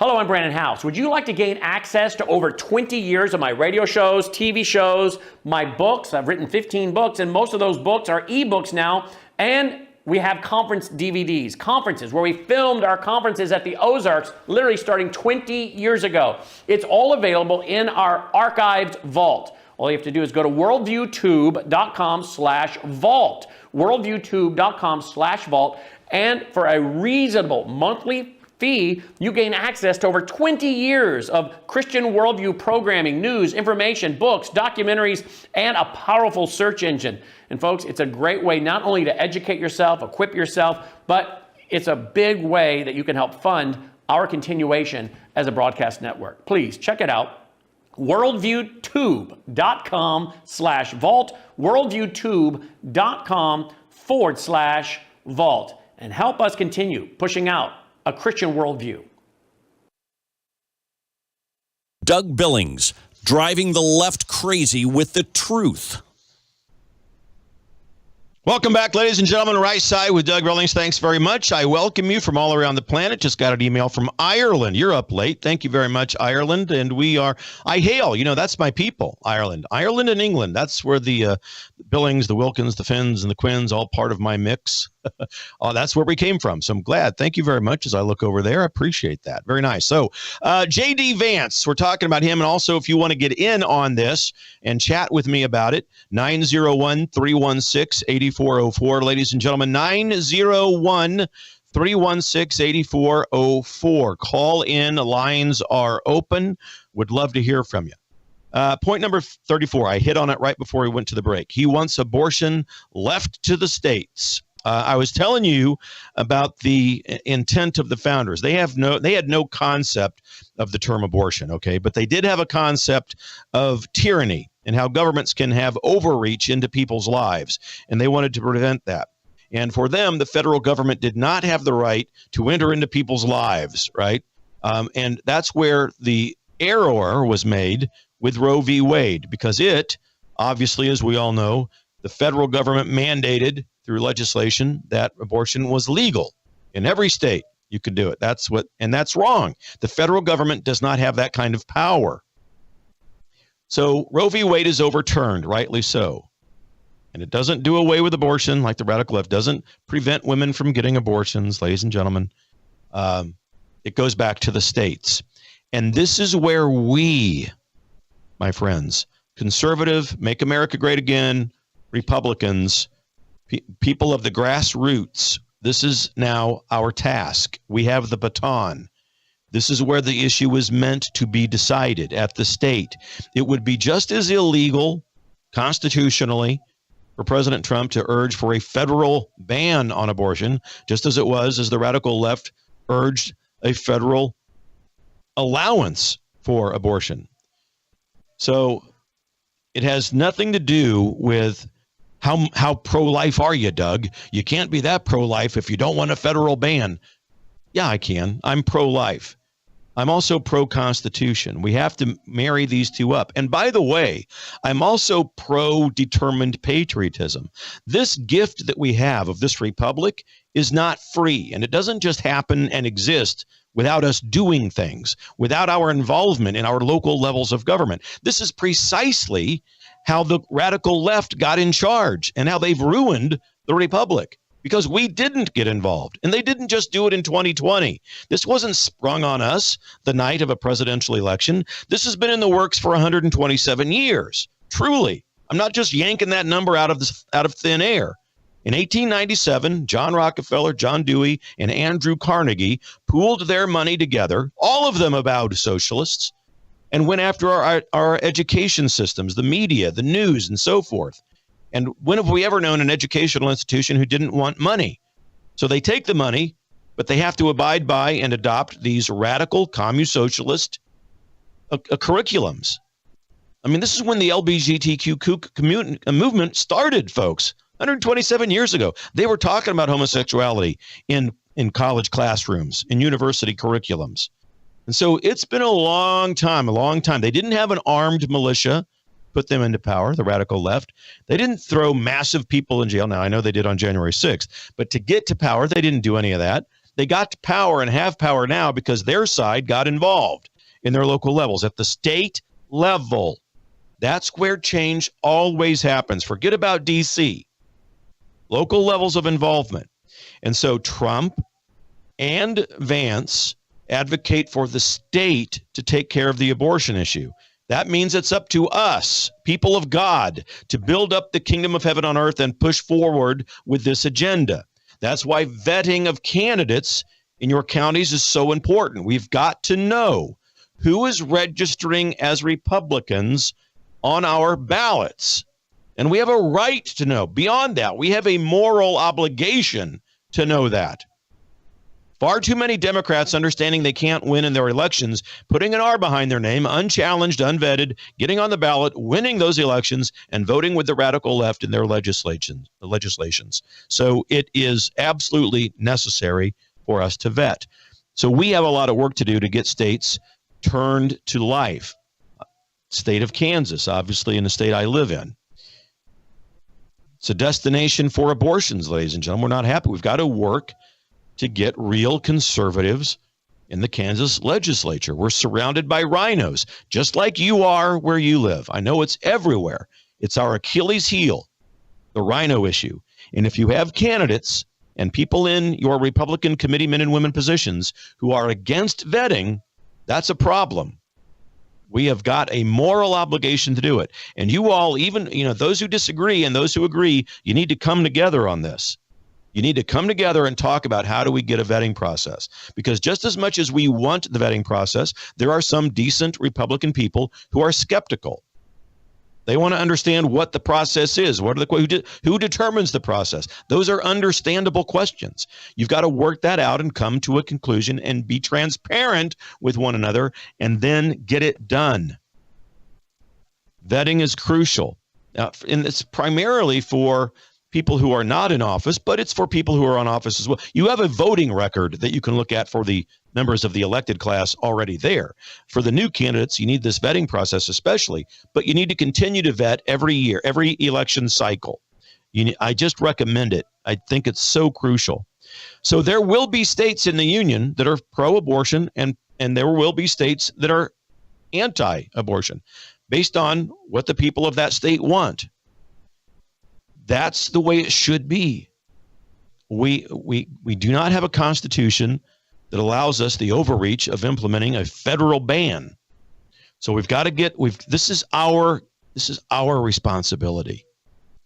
Hello, I'm Brandon House. Would you like to gain access to over 20 years of my radio shows, TV shows, my books? I've written 15 books, and most of those books are ebooks now. And we have conference DVDs, conferences where we filmed our conferences at the Ozarks, literally starting 20 years ago. It's all available in our archived vault. All you have to do is go to worldviewtube.com/vault, worldviewtube.com/vault, and for a reasonable monthly fee, you gain access to over 20 years of Christian worldview programming, news, information, books, documentaries, and a powerful search engine. And folks, it's a great way not only to educate yourself, equip yourself, but it's a big way that you can help fund our continuation as a broadcast network. Please check it out. worldviewtube.com/vault, worldviewtube.com/vault, and help us continue pushing out a Christian worldview. Doug Billings, driving the left crazy with the truth. Welcome back, ladies and gentlemen. Right Side with Doug Billings. Thanks very much. I welcome you from all around the planet. Just got an email from Ireland. You're up late. Thank you very much, Ireland. And I hail, that's my people, Ireland. Ireland and England. That's where the Billings, the Wilkins, the Finns, and the Quins, all part of my mix. Oh, that's where we came from. So I'm glad. Thank you very much as I look over there. I appreciate that. Very nice. So J.D. Vance, we're talking about him. And also, if you want to get in on this and chat with me about it, 901-316-8404. Ladies and gentlemen, 901-316-8404. Call in. The lines are open. Would love to hear from you. Point number 34. I hit on it right before we went to the break. He wants abortion left to the states. I was telling you about the intent of the founders. They had no concept of the term abortion, okay? But they did have a concept of tyranny and how governments can have overreach into people's lives. And they wanted to prevent that. And for them, the federal government did not have the right to enter into people's lives, right? And that's where the error was made with Roe v. Wade, because it, obviously, as we all know, the federal government mandated through legislation that abortion was legal in every state. You could do it. That's wrong. The federal government does not have that kind of power. So Roe v. Wade is overturned, rightly so. And it doesn't do away with abortion like the radical left, doesn't prevent women from getting abortions, ladies and gentlemen. It goes back to the states. And this is where we, my friends, conservative, make America great again, Republicans, people of the grassroots, this is now our task. We have the baton. This is where the issue is meant to be decided at the state. It would be just as illegal constitutionally for President Trump to urge for a federal ban on abortion, just as it was as the radical left urged a federal allowance for abortion. So it has nothing to do with how pro-life are you, Doug? You can't be that pro-life if you don't want a federal ban. Yeah, I can. I'm pro-life. I'm also pro-Constitution. We have to marry these two up. And by the way, I'm also pro-determined patriotism. This gift that we have of this republic is not free, and it doesn't just happen and exist without us doing things, without our involvement in our local levels of government. This is precisely how the radical left got in charge and how they've ruined the republic, because we didn't get involved. And they didn't just do it in 2020. This wasn't sprung on us the night of a presidential election. This has been in the works for 127 years. Truly. I'm not just yanking that number out of thin air. In 1897, John Rockefeller, John Dewey, and Andrew Carnegie pooled their money together, all of them avowed socialists, and went after our education systems, the media, the news, and so forth. And when have we ever known an educational institution who didn't want money? So they take the money, but they have to abide by and adopt these radical communist-socialist curriculums. I mean, this is when the LGBTQ movement started, folks. 127 years ago. They were talking about homosexuality in college classrooms, in university curriculums. And so it's been a long time. They didn't have an armed militia put them into power, the radical left. They didn't throw massive people in jail. Now, I know they did on January 6th, but to get to power, they didn't do any of that. They got to power and have power now because their side got involved in their local levels at the state level. That's where change always happens. Forget about D.C. Local levels of involvement. And so Trump and Vance advocate for the state to take care of the abortion issue. That means it's up to us, people of God, to build up the kingdom of heaven on earth and push forward with this agenda. That's why vetting of candidates in your counties is so important. We've got to know who is registering as Republicans on our ballots. And we have a right to know. Beyond that, we have a moral obligation to know that. Far too many Democrats, understanding they can't win in their elections, putting an R behind their name, unchallenged, unvetted, getting on the ballot, winning those elections, and voting with the radical left in their legislations. So it is absolutely necessary for us to vet. So we have a lot of work to do to get states turned to life. State of Kansas, obviously, in the state I live in. It's a destination for abortions, ladies and gentlemen. We're not happy. We've got to work to get real conservatives in the Kansas legislature. We're surrounded by rhinos, just like you are where you live. I know it's everywhere. It's our Achilles heel, the rhino issue. And if you have candidates and people in your Republican committee men and women positions who are against vetting, that's a problem. We have got a moral obligation to do it. And you all, even, those who disagree and those who agree, you need to come together on this. You need to come together and talk about how do we get a vetting process? Because just as much as we want the vetting process, there are some decent Republican people who are skeptical. They want to understand what the process is. Who determines the process? Those are understandable questions. You've got to work that out and come to a conclusion and be transparent with one another and then get it done. Vetting is crucial. And it's primarily for people who are not in office, but it's for people who are on office as well. You have a voting record that you can look at for the members of the elected class already there. For the new candidates, you need this vetting process especially, but you need to continue to vet every year, every election cycle. I just recommend it. I think it's so crucial. So there will be states in the union that are pro-abortion, and there will be states that are anti-abortion based on what the people of that state want. That's the way it should be. We do not have a constitution that allows us the overreach of implementing a federal ban. So we've got to this is our responsibility.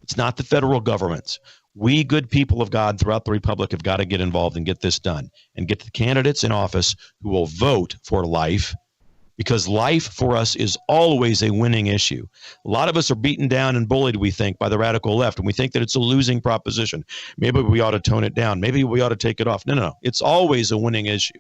It's not the federal government's. We good people of God throughout the republic have got to get involved and get this done and get the candidates in office who will vote for life, because life for us is always a winning issue. A lot of us are beaten down and bullied, we think, by the radical left, and we think that it's a losing proposition. Maybe we ought to tone it down. Maybe we ought to take it off. No. It's always a winning issue.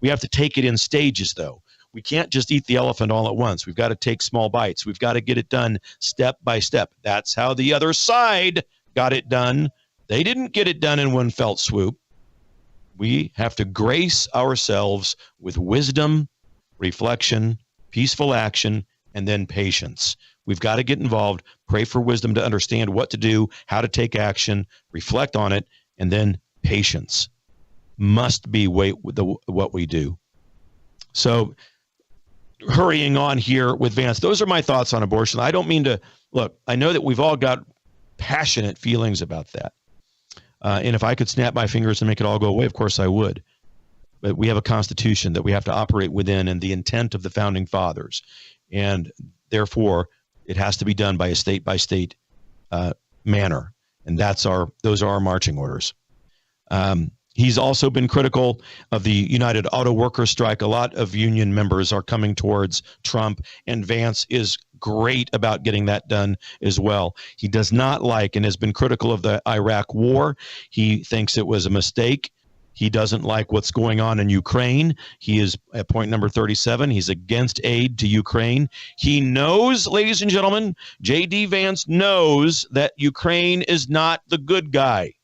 We have to take it in stages, though. We can't just eat the elephant all at once. We've got to take small bites. We've got to get it done step by step. That's how the other side got it done. They didn't get it done in one fell swoop. We have to grace ourselves with wisdom, reflection, peaceful action, and then patience. We've got to get involved, pray for wisdom to understand what to do, how to take action, reflect on it, and then patience must be what we do. So hurrying on here with Vance, those are my thoughts on abortion. I don't mean to, look, I know that we've all got passionate feelings about that. And if I could snap my fingers and make it all go away, of course I would. But we have a constitution that we have to operate within and the intent of the founding fathers. And therefore, it has to be done by a state-by-state manner. And those are our marching orders. He's also been critical of the United Auto Workers strike. A lot of union members are coming towards Trump, and Vance is great about getting that done as well. He does not like and has been critical of the Iraq war. He thinks it was a mistake. He doesn't like what's going on in Ukraine. He is at point number 37. He's against aid to Ukraine. He knows, ladies and gentlemen, J.D. Vance knows that Ukraine is not the good guy.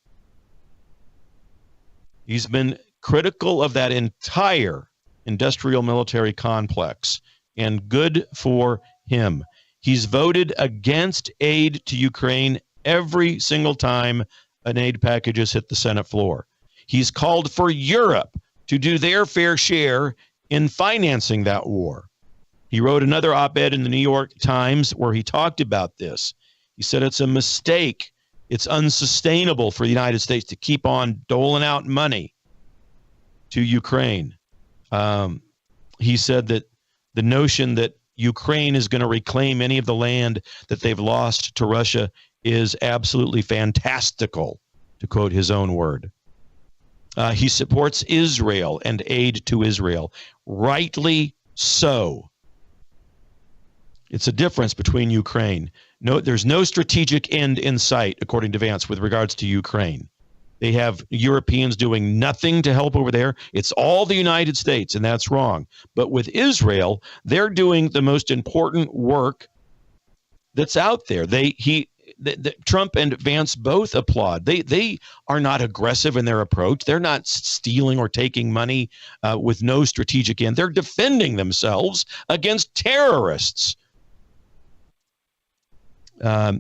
He's been critical of that entire industrial military complex, and good for him. He's voted against aid to Ukraine every single time an aid package has hit the Senate floor. He's called for Europe to do their fair share in financing that war. He wrote another op-ed in the New York Times where he talked about this. He said it's a mistake. It's unsustainable for the United States to keep on doling out money to Ukraine. He said that the notion that Ukraine is going to reclaim any of the land that they've lost to Russia is absolutely fantastical, to quote his own word. He supports Israel and aid to Israel. Rightly so. It's a difference between Ukraine. No, there's no strategic end in sight, according to Vance, with regards to Ukraine. They have Europeans doing nothing to help over there. It's all the United States, and that's wrong. But with Israel, they're doing the most important work that's out there. Trump and Vance both applaud. They are not aggressive in their approach. They're not stealing or taking money with no strategic end. They're defending themselves against terrorists.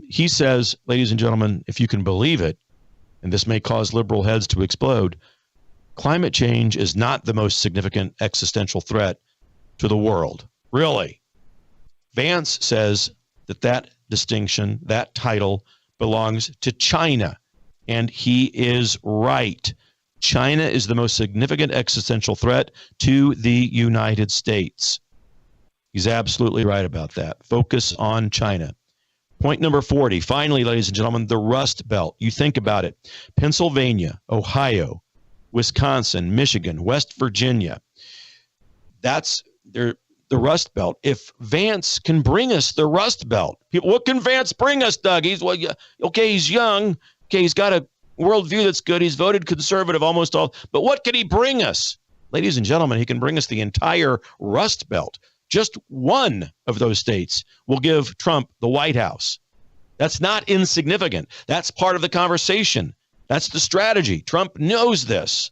He says, ladies and gentlemen, if you can believe it, and this may cause liberal heads to explode, climate change is not the most significant existential threat to the world. Really. Vance says that distinction, that title, belongs to China And he is right. China is the most significant existential threat to the United States. He's absolutely right about that. Focus on China. Point number 40. Finally, ladies and gentlemen, the Rust Belt. You think about it. Pennsylvania, Ohio, Wisconsin, Michigan, West Virginia. That's the Rust Belt. If Vance can bring us the Rust Belt, people, what can Vance bring us, Doug? He's young. Okay, he's got a worldview that's good. He's voted conservative almost all. But what can he bring us? Ladies and gentlemen, he can bring us the entire Rust Belt. Just one of those states will give Trump the White House. That's not insignificant. That's part of the conversation. That's the strategy. Trump knows this.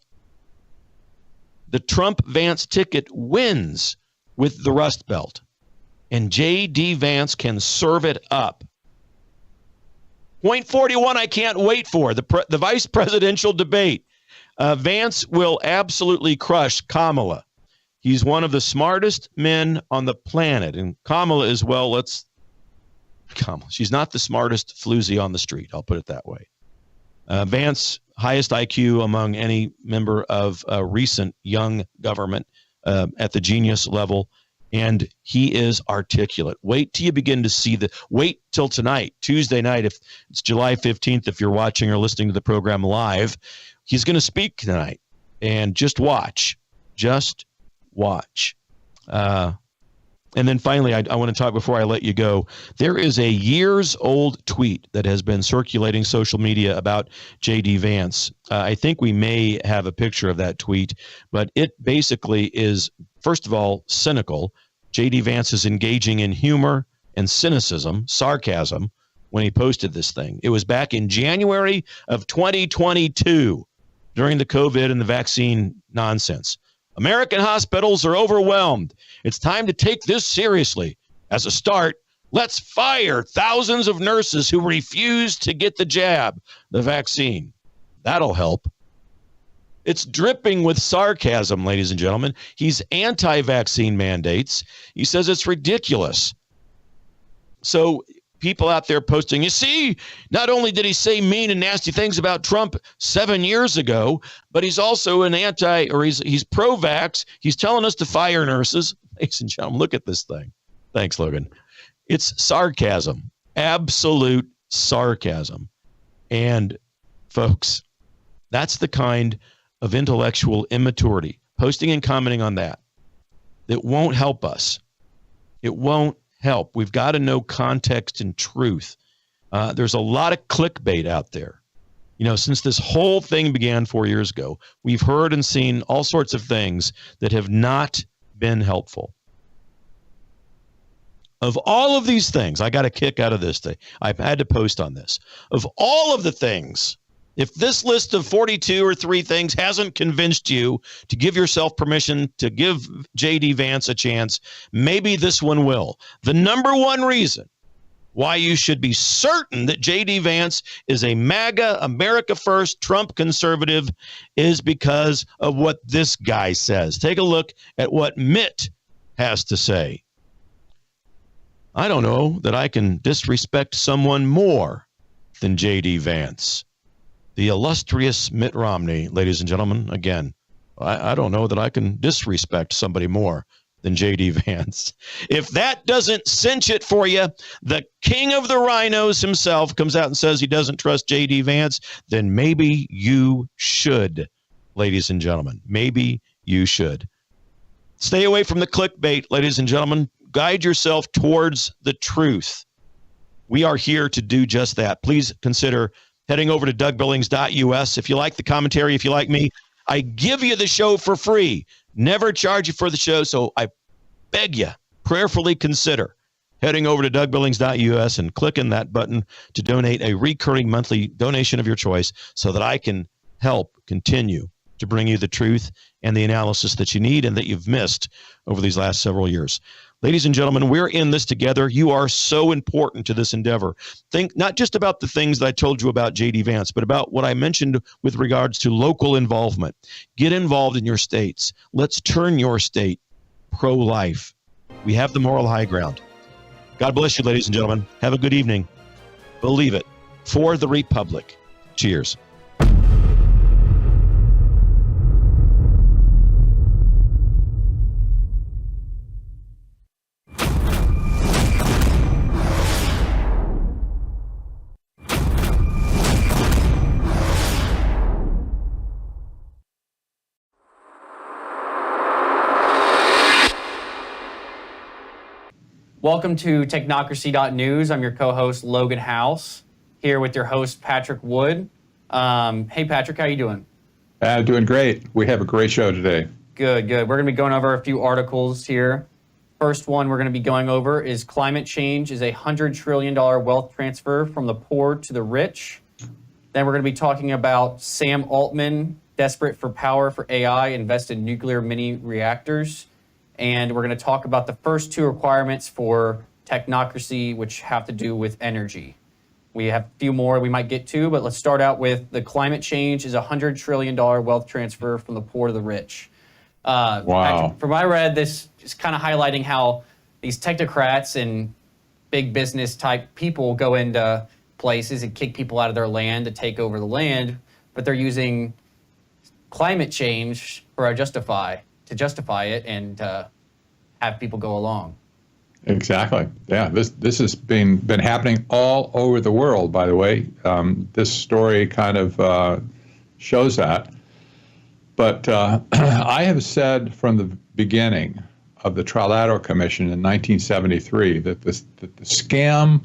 The Trump-Vance ticket wins with the Rust Belt. And J.D. Vance can serve it up. Point 41, I can't wait for, the vice presidential debate. Vance will absolutely crush Kamala. He's one of the smartest men on the planet. And Kamala is, she's not the smartest floozy on the street. I'll put it that way. Vance, highest IQ among any member of recent young government at the genius level. And he is articulate. Wait till you begin to see wait till tonight, Tuesday night, if it's July 15th, if you're watching or listening to the program live, he's going to speak tonight. And just watch. Just watch. And then finally, I want to talk before I let you go. There is a years-old tweet that has been circulating social media about J.D. Vance. I think we may have a picture of that tweet, but it basically is, first of all, cynical. J.D. Vance is engaging in humor and cynicism, sarcasm, when he posted this thing. It was back in January of 2022 during the COVID and the vaccine nonsense. American hospitals are overwhelmed. It's time to take this seriously. As a start, let's fire thousands of nurses who refuse to get the jab, the vaccine. That'll help. It's dripping with sarcasm, ladies and gentlemen. He's anti-vaccine mandates. He says it's ridiculous. So people out there posting, you see, not only did he say mean and nasty things about Trump 7 years ago, but he's also he's pro-vax. He's telling us to fire nurses. Ladies and gentlemen, look at this thing. Thanks, Logan. It's sarcasm, absolute sarcasm. And folks, that's the kind of intellectual immaturity, posting and commenting on that won't help us. It won't help. We've got to know context and truth. There's a lot of clickbait out there. Since this whole thing began 4 years ago, we've heard and seen all sorts of things that have not been helpful. Of all of these things, I got a kick out of this thing. I've had to post on this. Of all of the things, if this list of 42 or 3 things hasn't convinced you to give yourself permission to give J.D. Vance a chance, maybe this one will. The number one reason why you should be certain that J.D. Vance is a MAGA, America First, Trump conservative is because of what this guy says. Take a look at what Mitt has to say. I don't know that I can disrespect someone more than J.D. Vance. The illustrious Mitt Romney, ladies and gentlemen, again, I don't know that I can disrespect somebody more than J.D. Vance. If that doesn't cinch it for you, the king of the rhinos himself comes out and says he doesn't trust J.D. Vance, then maybe you should, ladies and gentlemen. Maybe you should. Stay away from the clickbait, ladies and gentlemen. Guide yourself towards the truth. We are here to do just that. Please consider heading over to DougBillings.us. If you like the commentary, if you like me, I give you the show for free. Never charge you for the show, so I beg you, prayerfully consider heading over to DougBillings.us and clicking that button to donate a recurring monthly donation of your choice so that I can help continue to bring you the truth and the analysis that you need and that you've missed over these last several years. Ladies and gentlemen, we're in this together. You are so important to this endeavor. Think not just about the things that I told you about J.D. Vance, but about what I mentioned with regards to local involvement. Get involved in your states. Let's turn your state pro-life. We have the moral high ground. God bless you, ladies and gentlemen. Have a good evening. Believe it. For the Republic. Cheers. Welcome to Technocracy.news. I'm your co-host, Logan House, here with your host, Patrick Wood. Hey, Patrick, how you doing? Doing great. We have a great show today. Good. We're going to be going over a few articles here. First one we're going to be going over is climate change is a $100 trillion wealth transfer from the poor to the rich. Then we're going to be talking about Sam Altman, desperate for power for AI, invest in nuclear mini reactors. And we're going to talk about the first two requirements for technocracy, which have to do with energy. We have a few more we might get to, but let's start out with the climate change is a $100 trillion wealth transfer from the poor to the rich. Wow. Patrick, from what I read, this is kind of highlighting how these technocrats and big business type people go into places and kick people out of their land to take over the land, but they're using climate change to justify it and have people go along. Exactly. Yeah, this has been happening all over the world, by the way. This story kind of shows that. But I have said from the beginning of the Trilateral Commission in 1973 that the scam